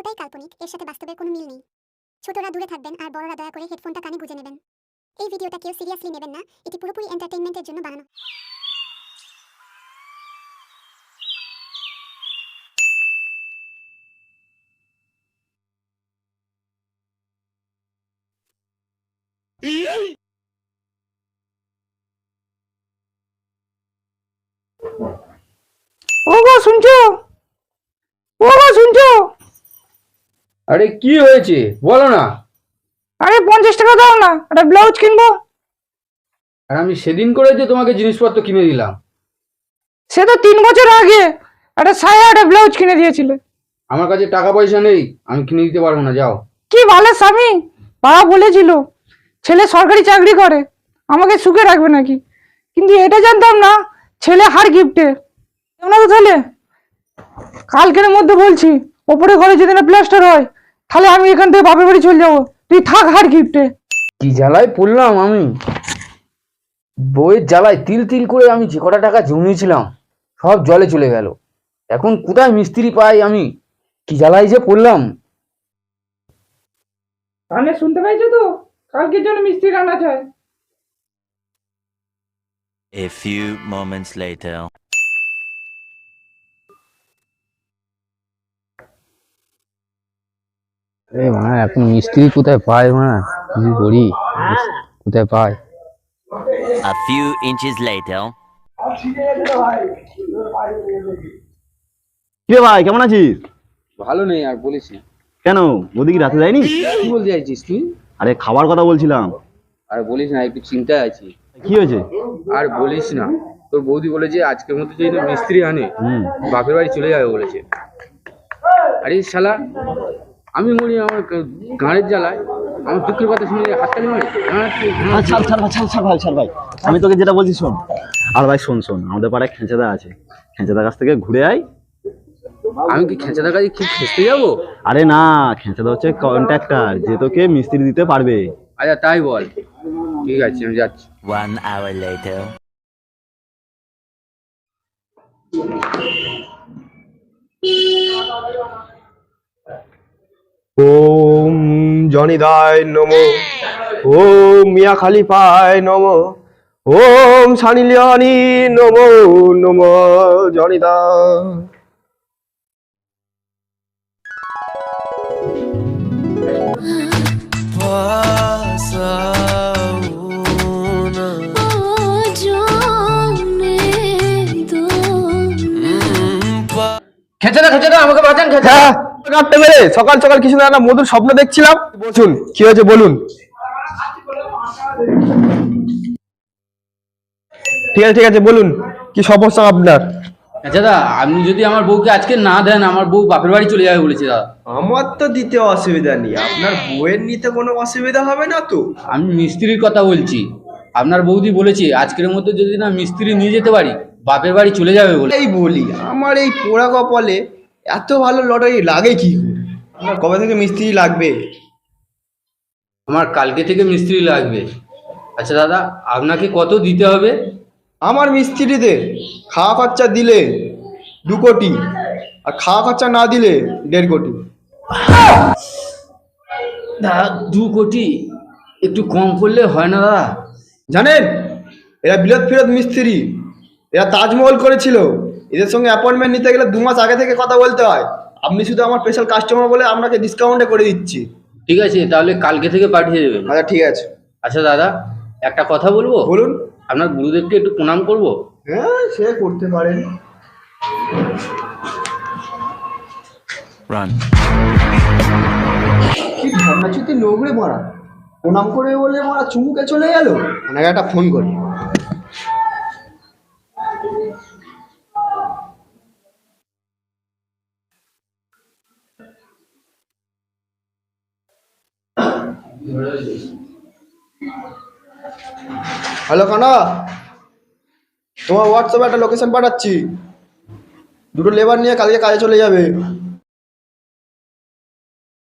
পুরোটাই কাল্পনিক, এর সাথে বাস্তবের কোনো মিল নেই। ছোটরা দূরে থাকবেন আর বড়রা দয়া করে হেডফোনটা কানে গুঁজে নেবেন। এই ভিডিওটা কেউ সিরিয়াসলি নেবেন না, এটি পুরোপুরি এন্টারটেইনমেন্টের জন্য বানানো। ও গো শুনছো? ও গো শুনছো? আরে কি হয়েছে বলো না। আরে 50 টাকা দাও না, একটা ব্লাউজ কিনবো। আর আমি সেদিন করে যে তোমাকে জিনিসপত্র কিনে দিলাম। সে তো 3 বছর আগে একটা সায়া একটা ব্লাউজ কিনে দিয়েছিলে। আমার কাছে টাকা পয়সা নেই, আমি কিনে দিতে পারবো না, যাও। কি ভালো স্বামী, বাবা বলেছিল ছেলে সরকারি চাকরি করে আমাকে সুখে রাখবে নাকি, কিন্তু এটা জানতাম না ছেলে হার গিফটে। কেমন তো তাহলে কালকের মধ্যে বলছি ওপরে ঘরে যদি না প্লাস্টার হয় তাহলে আমি এখান থেকে বাপের বাড়ি চলে যাবো, তুই থাক হার গিফটে। কি জ্বালায় পড়লাম আমি, বইয়ের জ্বালায় তিল তিল করে আমি যে কটা টাকা জমিয়েছিলাম সব জলে চলে গেল। এখন কোথায় মিস্ত্রি পাই আমি, কি জ্বালায় যে পড়লাম। কানে শুনতে পাইছো তো, কালকের জন্য মিস্ত্রি রান্না চাই। A few moments later. এখন মিস্ত্রি কোথায় পাই, কি করি, কোথায় পাই। A few inches later. কিরে ভাই, কেমন আছিস? ভালো নেই আর বলিস না। কেন, ওদিকে রাতে যায়নি? কি বলতে চাইছিস তুই? আরে খাবার কথা বলছিলাম। আর বলিস না, একটু চিন্তায় আছি। কি হয়েছে? আর বলিস না, তোর বৌদি বলেছে আজকের মধ্যে যদি মিস্ত্রি আনে বাপের বাড়ি চলে যাবে বলেছে। আরে শালা, আমি মরি আমার গাঁড়ের জ্বালায়, আমার দুঃখের কথা শুনে হাততালি মারি। ছাড় ভাই, আমি তোকে যেটা বলছি শোন। আর ভাই শোন, আমাদের পাড়ায় খেঁচাদা আছে, খেঁচাদার কাছ থেকে ঘুরে আয়। আমি কি খেঁচাদার কাছে কি খেঁচতে যাবো? আরে না, খেঁচাদা হচ্ছে কন্ট্রাক্টর, যে তোকে মিস্ত্রি দিতে পারবে। আচ্ছা তাই বল, ঠিক আছে আমি যাচ্ছি। 1 hour later. ওম জনিদায় নমো, ওম মিয়া খালিফায় নমো, ওম সানিলিয়ানি নমো নমো জনিদা। খেঁচাদা খেঁচাদা, আমাকে বাঁচান খেঁচা। হ্যাঁ, কাটতে পেরে সকাল সকাল কিছু না একটা মধুর স্বপ্ন দেখছিলাম। বলুন কি হয়েছে বলুন। ঠিক আছে বলুন, কি সমস্যা আপনার? খেঁচাদা, আপনি যদি আমার বউকে আজকে না দেন, আমার বউ বাপের বাড়ি চলে যাবে বলেছে দাদা। আমার তো দিতে অসুবিধা নেই, আপনার বউয়ের নিতে কোনো অসুবিধা হবে না তো? আমি মিস্ত্রির কথা বলছি। আপনার বৌদি বলেছে আজকের মধ্যে যদি না মিস্ত্রি নিয়ে যেতে পারি বাপের বাড়ি চলে যাবে বলে। এই বলি, আমার এই পোড়া কপালে এত ভালো লটারি লাগে কি করে? আপনার কবে থেকে মিস্ত্রি লাগবে? আমার কালকে থেকে মিস্ত্রি লাগবে। আচ্ছা দাদা, আপনাকে কত দিতে হবে? আমার মিস্ত্রিতে খাওয়া খরচা দিলে 2 কোটি, আর খাওয়া খরচা না দিলে 1.5 কোটি। দাদা 2 কোটি একটু কম করলে হয় না দাদা? জানেন, এরা বিলত ফিরত মিস্ত্রি, এরা তাজমহল করেছিল। এদের সঙ্গে অ্যাপয়েন্টমেন্ট নিতে গেলে 2 মাস আগে থেকে কথা বলতে হয়। আপনি শুধু আমার স্পেশাল কাস্টমার বলে আপনাকে ডিসকাউন্টে করে দিচ্ছি। ঠিক আছে, তাহলে কালকে থেকে পাঠিয়ে দেবেন। আচ্ছা ঠিক আছে। আচ্ছা দাদা, একটা কথা বলবো। বলুন। আপনার গুরুদেবকে একটু প্রণাম করব। হ্যাঁ, সে করতে পারেন। Run. কি ভাবনাচ্যুতি নোংরে মারা, প্রণাম করে বলে মারা চুমুকে চলে গেল। ওনাকে একটা ফোন করি। হ্যালো কানা, তোমার হোয়াটসঅ্যাপে একটা লোকেশন পাঠাচ্ছি। 2টো লেবার নিয়ে কালকে কাজে চলে যাবে।